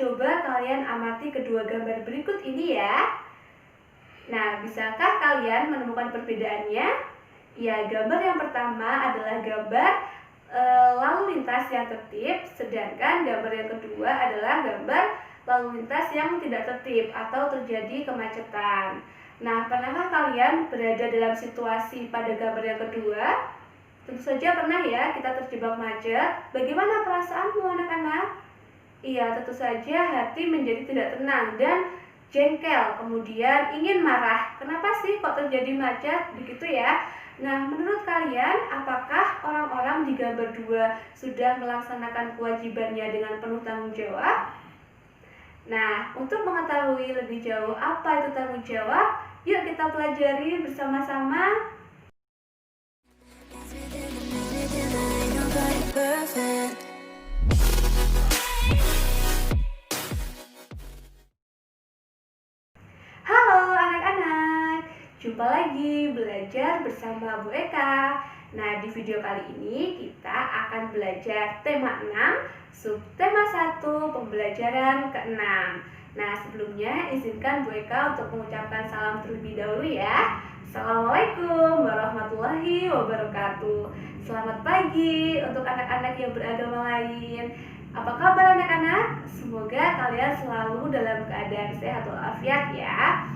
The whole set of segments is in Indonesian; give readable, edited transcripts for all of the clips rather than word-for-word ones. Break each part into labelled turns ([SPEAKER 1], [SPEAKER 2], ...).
[SPEAKER 1] coba kalian amati kedua gambar berikut ini ya. Nah, bisakah kalian menemukan perbedaannya? Ya, gambar yang pertama adalah gambar lalu lintas yang tertib, sedangkan gambar yang kedua adalah gambar lalu lintas yang tidak tertib atau terjadi kemacetan. Nah, pernahkah kalian berada dalam situasi pada gambar yang kedua? Tentu saja pernah ya, kita terjebak macet. Bagaimana perasaanmu anak-anak? Iya, tentu saja hati menjadi tidak tenang dan jengkel, kemudian ingin marah. Kenapa sih kok terjadi macet? Begitu ya. Nah, menurut kalian, apakah orang-orang di gambar 2 sudah melaksanakan kewajibannya dengan penuh tanggung jawab? Nah, untuk mengetahui lebih jauh apa itu tanggung jawab, yuk kita pelajari bersama-sama. Halo anak-anak, jumpa lagi belajar bersama Bu Eka. Nah, di video kali ini kita akan belajar tema 6, subtema 1, pembelajaran ke-6. Nah, sebelumnya izinkan Bu Eka untuk mengucapkan salam terlebih dahulu ya. Assalamualaikum warahmatullahi wabarakatuh. Selamat pagi untuk anak-anak yang beragama lain. Apa kabar anak-anak? Semoga kalian selalu dalam keadaan sehat walafiat ya.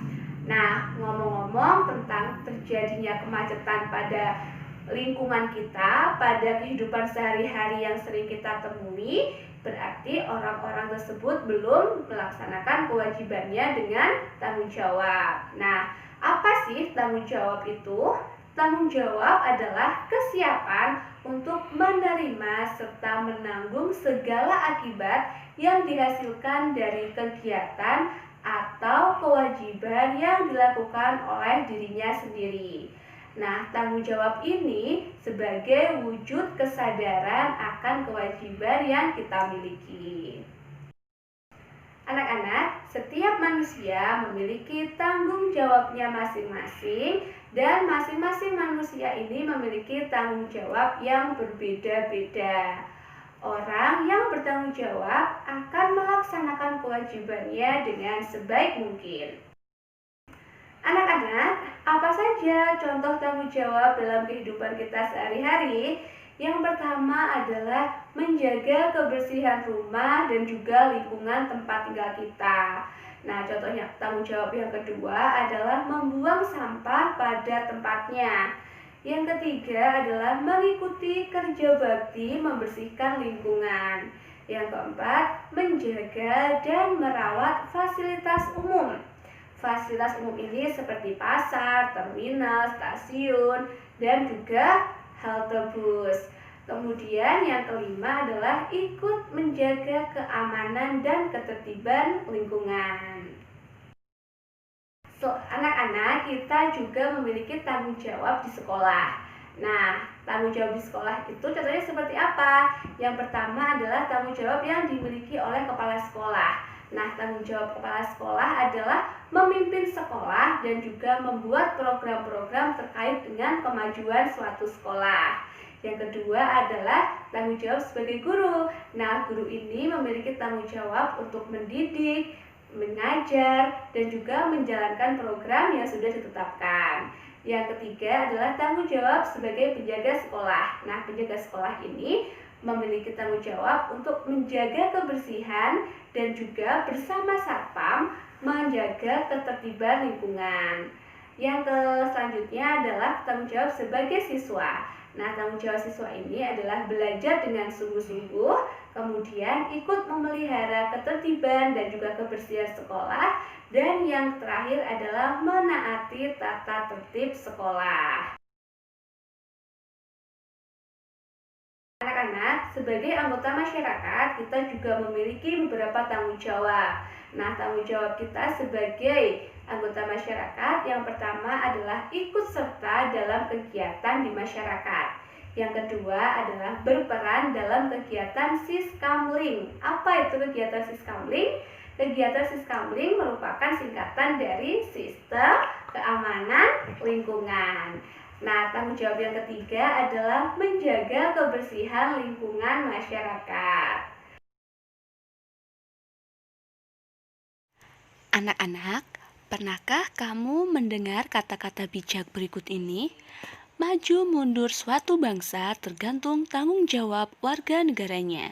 [SPEAKER 1] Nah, ngomong-ngomong tentang terjadinya kemacetan pada lingkungan kita, pada kehidupan sehari-hari yang sering kita temui, berarti orang-orang tersebut belum melaksanakan kewajibannya dengan tanggung jawab. Nah, apa sih tanggung jawab itu? Tanggung jawab adalah kesiapan untuk menerima serta menanggung segala akibat yang dihasilkan dari kegiatan atau kewajiban yang dilakukan oleh dirinya sendiri. Nah, tanggung jawab ini sebagai wujud kesadaran akan kewajiban yang kita miliki. Anak-anak, setiap manusia memiliki tanggung jawabnya masing-masing dan masing-masing manusia ini memiliki tanggung jawab yang berbeda-beda. Orang yang bertanggung jawab akan melaksanakan kewajibannya dengan sebaik mungkin. Anak-anak, apa saja contoh tanggung jawab dalam kehidupan kita sehari-hari? Yang pertama adalah menjaga kebersihan rumah dan juga lingkungan tempat tinggal kita. Nah, contohnya tanggung jawab yang kedua adalah membuang sampah pada tempatnya. Yang ketiga adalah mengikuti kerja bakti membersihkan lingkungan. Yang keempat, menjaga dan merawat fasilitas umum. Fasilitas umum ini seperti pasar, terminal, stasiun, dan juga halte bus. Kemudian yang kelima adalah ikut menjaga keamanan dan ketertiban lingkungan. Anak-anak, kita juga memiliki tanggung jawab di sekolah. Nah, tanggung jawab di sekolah itu contohnya seperti apa? Yang pertama adalah tanggung jawab yang dimiliki oleh kepala sekolah. Nah, tanggung jawab kepala sekolah adalah memimpin sekolah dan juga membuat program-program terkait dengan kemajuan suatu sekolah. Yang kedua adalah tanggung jawab sebagai guru. Nah, guru ini memiliki tanggung jawab untuk mendidik, mengajar, dan juga menjalankan program yang sudah ditetapkan. Yang ketiga adalah tanggung jawab sebagai penjaga sekolah. Nah, penjaga sekolah ini memiliki tanggung jawab untuk menjaga kebersihan dan juga bersama satpam menjaga ketertiban lingkungan. Yang selanjutnya adalah tanggung jawab sebagai siswa. Nah, tanggung jawab siswa ini adalah belajar dengan sungguh-sungguh, kemudian ikut memelihara ketertiban dan juga kebersihan sekolah, dan yang terakhir adalah menaati tata tertib sekolah. Anak-anak, sebagai anggota masyarakat, kita juga memiliki beberapa tanggung jawab. Nah, tanggung jawab kita sebagai anggota masyarakat yang pertama adalah ikut serta dalam kegiatan di masyarakat. Yang kedua adalah berperan dalam kegiatan Siskamling. Apa itu kegiatan Siskamling? Kegiatan Siskamling merupakan singkatan dari Sistem Keamanan Lingkungan. Nah, tanggung jawab yang ketiga adalah menjaga kebersihan lingkungan masyarakat.
[SPEAKER 2] Anak-anak, pernahkah kamu mendengar kata-kata bijak berikut ini? Maju mundur suatu bangsa tergantung tanggung jawab warga negaranya.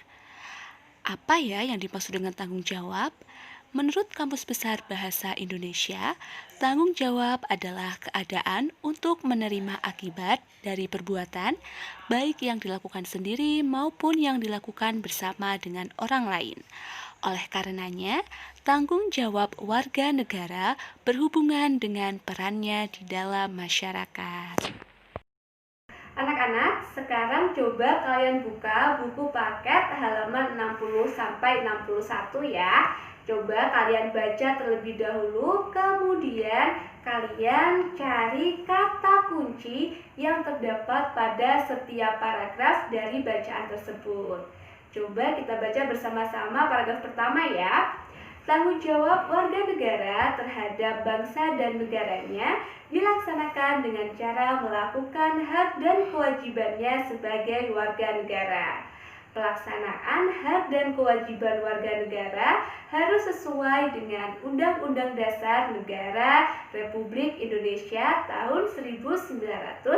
[SPEAKER 2] Apa ya yang dimaksud dengan tanggung jawab? Menurut Kamus Besar Bahasa Indonesia, tanggung jawab adalah keadaan untuk menerima akibat dari perbuatan, baik yang dilakukan sendiri maupun yang dilakukan bersama dengan orang lain. Oleh karenanya, tanggung jawab warga negara berhubungan dengan perannya di dalam masyarakat.
[SPEAKER 1] Anak-anak, sekarang coba kalian buka buku paket halaman 60 sampai 61 ya. Coba kalian baca terlebih dahulu, kemudian kalian cari kata kunci yang terdapat pada setiap paragraf dari bacaan tersebut. Coba kita baca bersama-sama paragraf pertama ya. Tanggung jawab warga negara terhadap bangsa dan negaranya dilaksanakan dengan cara melakukan hak dan kewajibannya sebagai warga negara. Pelaksanaan hak dan kewajiban warga negara harus sesuai dengan Undang-Undang Dasar Negara Republik Indonesia tahun 1945.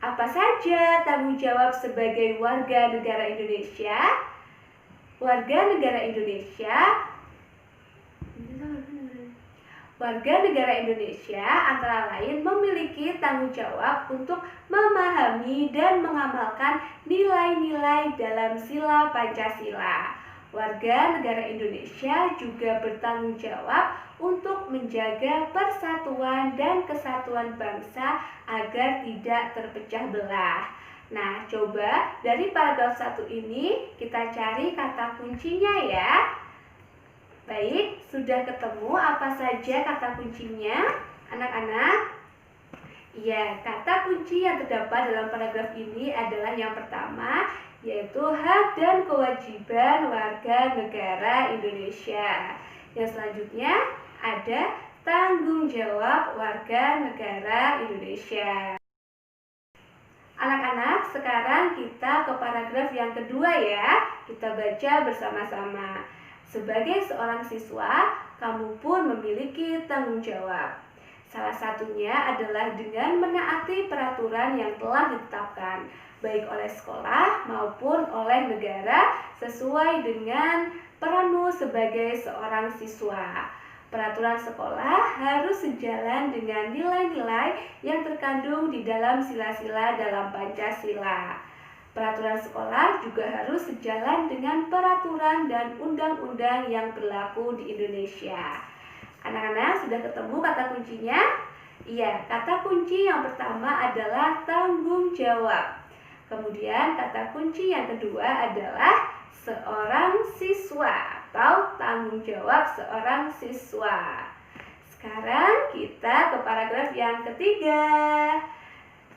[SPEAKER 1] Apa saja tanggung jawab sebagai warga negara Indonesia? Warga negara Indonesia antara lain memiliki tanggung jawab untuk memahami dan mengamalkan nilai-nilai dalam sila Pancasila. Warga negara Indonesia juga bertanggung jawab untuk menjaga persatuan dan kesatuan bangsa agar tidak terpecah belah. Nah, coba dari paragraf 1 ini kita cari kata kuncinya ya. Baik, sudah ketemu apa saja kata kuncinya, anak-anak? Ya, kata kunci yang terdapat dalam paragraf ini adalah yang pertama, yaitu hak dan kewajiban warga negara Indonesia. Yang selanjutnya ada tanggung jawab warga negara Indonesia. Anak-anak, sekarang kita ke paragraf yang kedua ya. Kita baca bersama-sama. Sebagai seorang siswa, kamu pun memiliki tanggung jawab. Salah satunya adalah dengan menaati peraturan yang telah ditetapkan, baik oleh sekolah maupun oleh negara sesuai dengan peranmu sebagai seorang siswa. Peraturan sekolah harus sejalan dengan nilai-nilai yang terkandung di dalam sila-sila dalam Pancasila. Peraturan sekolah juga harus sejalan dengan peraturan dan undang-undang yang berlaku di Indonesia. Anak-anak sudah ketemu kata kuncinya? Iya, kata kunci yang pertama adalah tanggung jawab. Kemudian kata kunci yang kedua adalah seorang siswa atau tanggung jawab seorang siswa. Sekarang kita ke paragraf yang ketiga.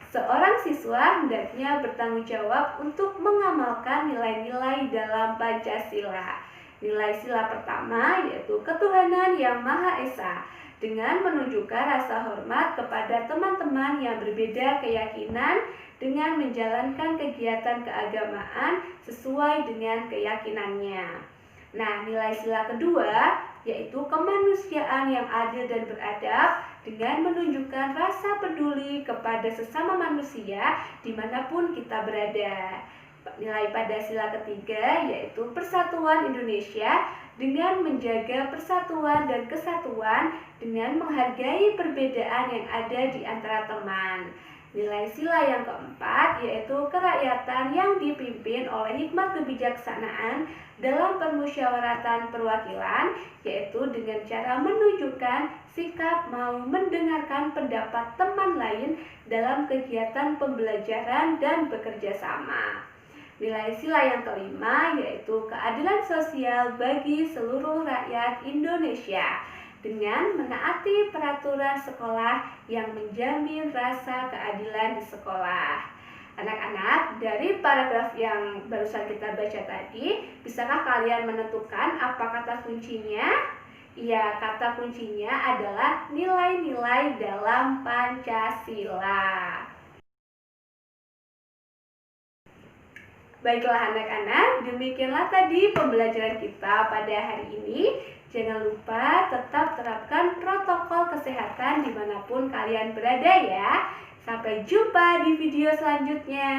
[SPEAKER 1] Seorang siswa hendaknya bertanggung jawab untuk mengamalkan nilai-nilai dalam Pancasila. Nilai sila pertama yaitu ketuhanan yang Maha Esa, dengan menunjukkan rasa hormat kepada teman-teman yang berbeda keyakinan dengan menjalankan kegiatan keagamaan sesuai dengan keyakinannya. Nah, nilai sila kedua yaitu kemanusiaan yang adil dan beradab dengan menunjukkan rasa peduli kepada sesama manusia dimanapun kita berada. Nilai pada sila ketiga yaitu persatuan Indonesia dengan menjaga persatuan dan kesatuan dengan menghargai perbedaan yang ada di antara teman. Nilai sila yang keempat yaitu kerakyatan yang dipimpin oleh hikmat kebijaksanaan dalam permusyawaratan perwakilan, yaitu dengan cara menunjukkan sikap mau mendengarkan pendapat teman lain dalam kegiatan pembelajaran dan bekerja sama. Nilai sila yang kelima yaitu keadilan sosial bagi seluruh rakyat Indonesia dengan menaati peraturan sekolah yang menjamin rasa keadilan di sekolah. Anak-anak, dari paragraf yang barusan kita baca tadi, bisakah kalian menentukan apa kata kuncinya? Ya, kata kuncinya adalah nilai-nilai dalam Pancasila. Baiklah anak-anak, demikianlah tadi pembelajaran kita pada hari ini. Jangan lupa tetap terapkan protokol kesehatan dimanapun kalian berada ya. Sampai jumpa di video selanjutnya.